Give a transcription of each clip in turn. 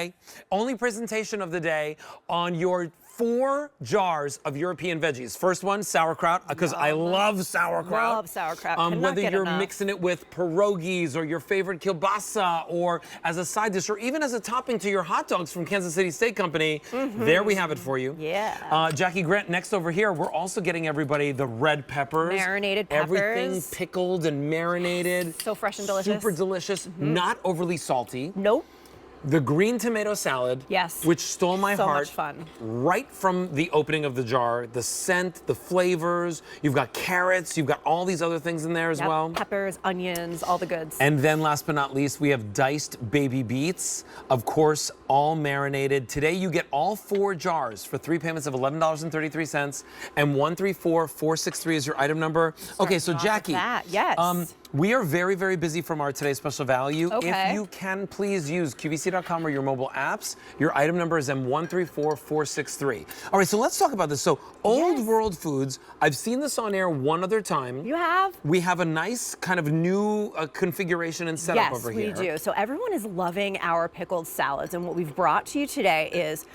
day, only presentation of the day on your 4 jars of European veggies. First one, sauerkraut, because I love sauerkraut. Love sauerkraut. Whether you're mixing it with pierogies or your favorite kielbasa or as a side dish or even as a topping to your hot dogs from Kansas City Steak Company, there we have it for you. Yeah. Jackie Grant, next over here, we're also getting everybody the red peppers. Marinated peppers. Everything pickled and marinated. So fresh and delicious. Super delicious, not overly salty. Nope. The green tomato salad, yes, which stole my heart. So much fun. Right from the opening of the jar, the scent, the flavors. You've got carrots, you've got all these other things in there as well. Peppers, onions, all the goods. And then last but not least, we have diced baby beets, of course, all marinated. Today you get all 4 jars for 3 payments of $11.33, and 134463 is your item number. Okay, so Jackie, yes. We are very, very busy from our Today's Special Value. Okay. If you can, please use QVC.com or your mobile apps. Your item number is M134463. All right, so let's talk about this. So, Old World Foods, I've seen this on air one other time. You have? We have a nice kind of new configuration and setup over here. Yes, we do. So everyone is loving our pickled salads, and what we've brought to you today is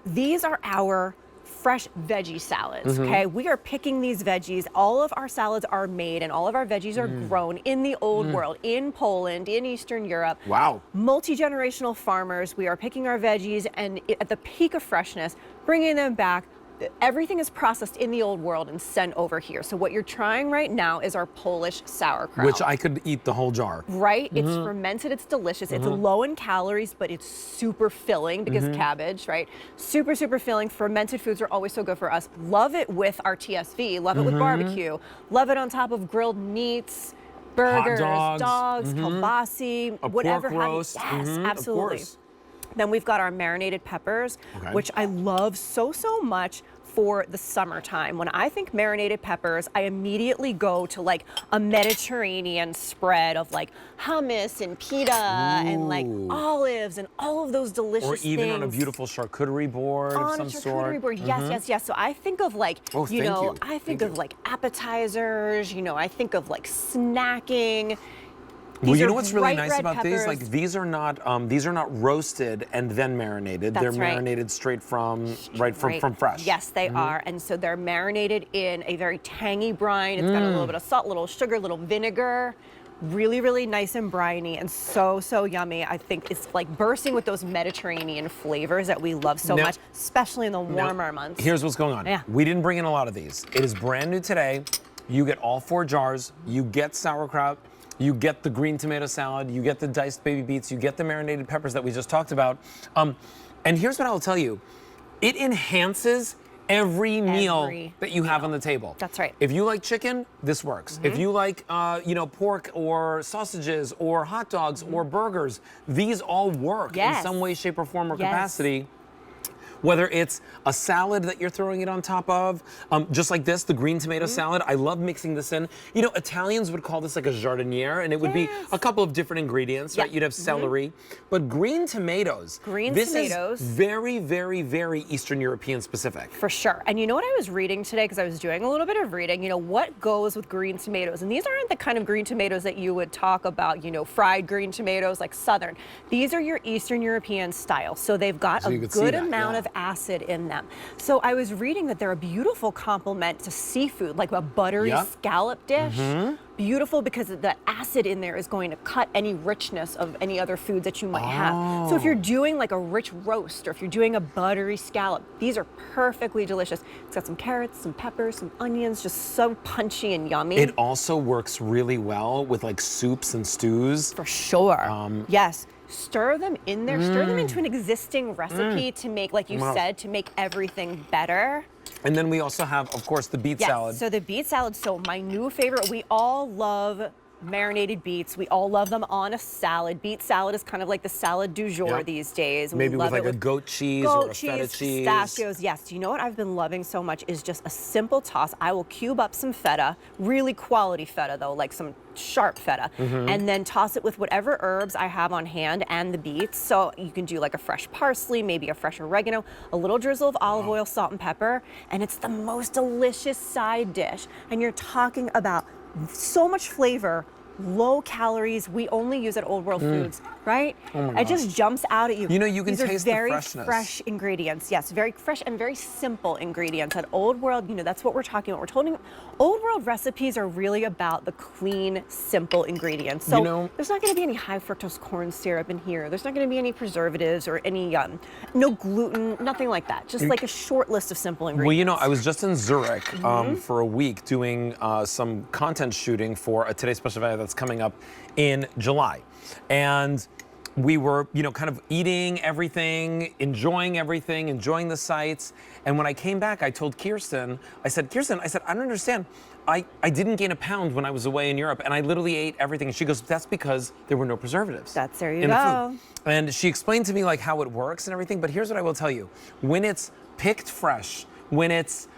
these are our fresh veggie salads, okay? We are picking these veggies. All of our salads are made and all of our veggies are grown in the old world, in Poland, in Eastern Europe. Wow. Multi-generational farmers. We are picking our veggies and at the peak of freshness, bringing them back. Everything is processed in the old world and sent over here. So what you're trying right now is our Polish sauerkraut. Which I could eat the whole jar. Right? It's fermented, it's delicious. It's low in calories, but it's super filling because cabbage, right? Super, super filling. Fermented foods are always so good for us. Love it with our TSV, love it with barbecue, love it on top of grilled meats, burgers, dogs, kielbasi, whatever. Pork roast. Yes, absolutely. Of course. Then we've got our marinated peppers, which I love so much for the summertime. When I think marinated peppers, I immediately go to like a Mediterranean spread of like hummus and pita and like olives and all of those delicious things. Or even on a beautiful charcuterie board of some sort. On a charcuterie board, yes. So I think of like, I think of like appetizers, I think of like snacking. Well, you know what's really nice about these? Like these are not roasted and then marinated. They're marinated straight from from fresh. Yes, they are. And so they're marinated in a very tangy brine. It's got a little bit of salt, little sugar, little vinegar. Really, really nice and briny and so yummy. I think it's like bursting with those Mediterranean flavors that we love so much, especially in the warmer months. Here's what's going on. Yeah. We didn't bring in a lot of these. It is brand new today. You get all 4 jars. You get sauerkraut. You get the green tomato salad, you get the diced baby beets, you get the marinated peppers that we just talked about. And here's what I'll tell you. It enhances every meal that you have on the table. That's right. If you like chicken, this works. If you like, pork or sausages or hot dogs or burgers, these all work in some way, shape, or form or capacity. Whether it's a salad that you're throwing it on top of, just like this, the green tomato salad. I love mixing this in. Italians would call this like a jardiniere, and it would be a couple of different ingredients, right? You'd have celery, but green tomatoes. This is very, very, very Eastern European specific. For sure. And you know what I was reading today, because I was doing a little bit of reading, what goes with green tomatoes? And these aren't the kind of green tomatoes that you would talk about, fried green tomatoes like Southern. These are your Eastern European style. So they've got a good amount of acid in them. So I was reading that they're a beautiful complement to seafood, like a buttery scallop dish. Beautiful because the acid in there is going to cut any richness of any other foods that you might have. So if you're doing like a rich roast or if you're doing a buttery scallop, these are perfectly delicious. It's got some carrots, some peppers, some onions, just so punchy and yummy. It also works really well with like soups and stews. For sure. Yes. Stir them in there, stir them into an existing recipe to make, like you said, to make everything better. And then we also have, of course, the beet salad. So the beet salad, my new favorite, we all love marinated beets. We all love them on a salad. Beet salad is kind of like the salad du jour these days. Maybe with like a goat cheese or a feta cheese. Pistachios, yes. You know what I've been loving so much is just a simple toss. I will cube up some feta, really quality feta though, like some sharp feta, and then toss it with whatever herbs I have on hand and the beets. So you can do like a fresh parsley, maybe a fresh oregano, a little drizzle of olive oil, salt and pepper, and it's the most delicious side dish. And you're talking about so much flavor low calories. We only use at Old World Foods, right? Oh my It just jumps out at you. You know, you can These taste are very the freshness. fresh ingredients. Yes, very fresh and very simple ingredients. At Old World, you know, that's what we're talking about. We're talking Old World recipes are really about the clean, simple ingredients. So you know, there's not going to be any high fructose corn syrup in here. There's not going to be any preservatives or any no gluten, nothing like that. Just like a short list of simple ingredients. Well, you know, I was just in Zurich for a week doing some content shooting for a Today Special Value that's coming up in July. And we were, you know, kind of eating everything, enjoying the sights. And when I came back, I told Kirsten, I said, I don't understand. I didn't gain a pound when I was away in Europe, and I literally ate everything. And she goes, that's because there were no preservatives. There you in go. The food. And she explained to me like how it works and everything, but here's what I will tell you. When it's picked fresh, when it's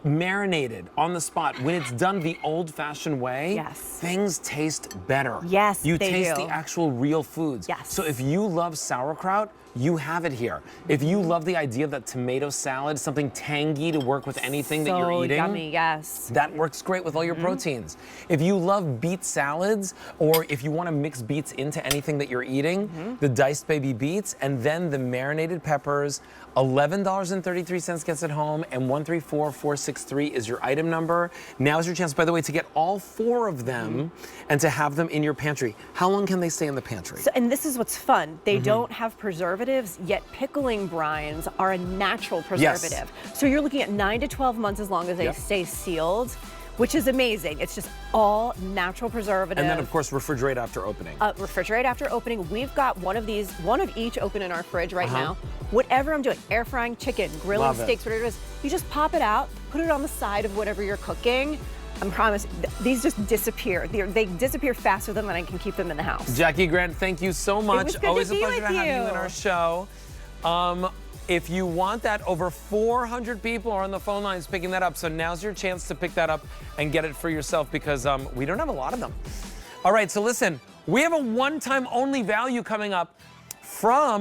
marinated on the spot, when it's done the old-fashioned way, things taste better. Yes, you they taste do. the actual real foods. Yes. So if you love sauerkraut, you have it here. If you love the idea that tomato salad, something tangy to work with anything that you're eating, yummy, yes. that works great with all your proteins. If you love beet salads, or if you want to mix beets into anything that you're eating, the diced baby beets, and then the marinated peppers, $11.33 gets it home, and 134463 is your item number. Now's your chance, by the way, to get all 4 of them and to have them in your pantry. How long can they stay in the pantry? So, and this is what's fun. They don't have preservatives, yet pickling brines are a natural preservative. So you're looking at 9 to 12 months as long as they stay sealed, which is amazing. It's just all natural preservative. And then, of course, refrigerate after opening. Refrigerate after opening. We've got one of these, one of each open in our fridge right now. Whatever I'm doing, air frying chicken, grilling steaks, whatever it is, you just pop it out, put it on the side of whatever you're cooking. I promise, these just disappear. They disappear faster than I can keep them in the house. Jackie Grant, thank you so much. It was good Always to a be pleasure with to have you you in our show. If you want that, over 400 people are on the phone lines picking that up. So now's your chance to pick that up and get it for yourself, because we don't have a lot of them. All right, so listen, we have a one-time only value coming up from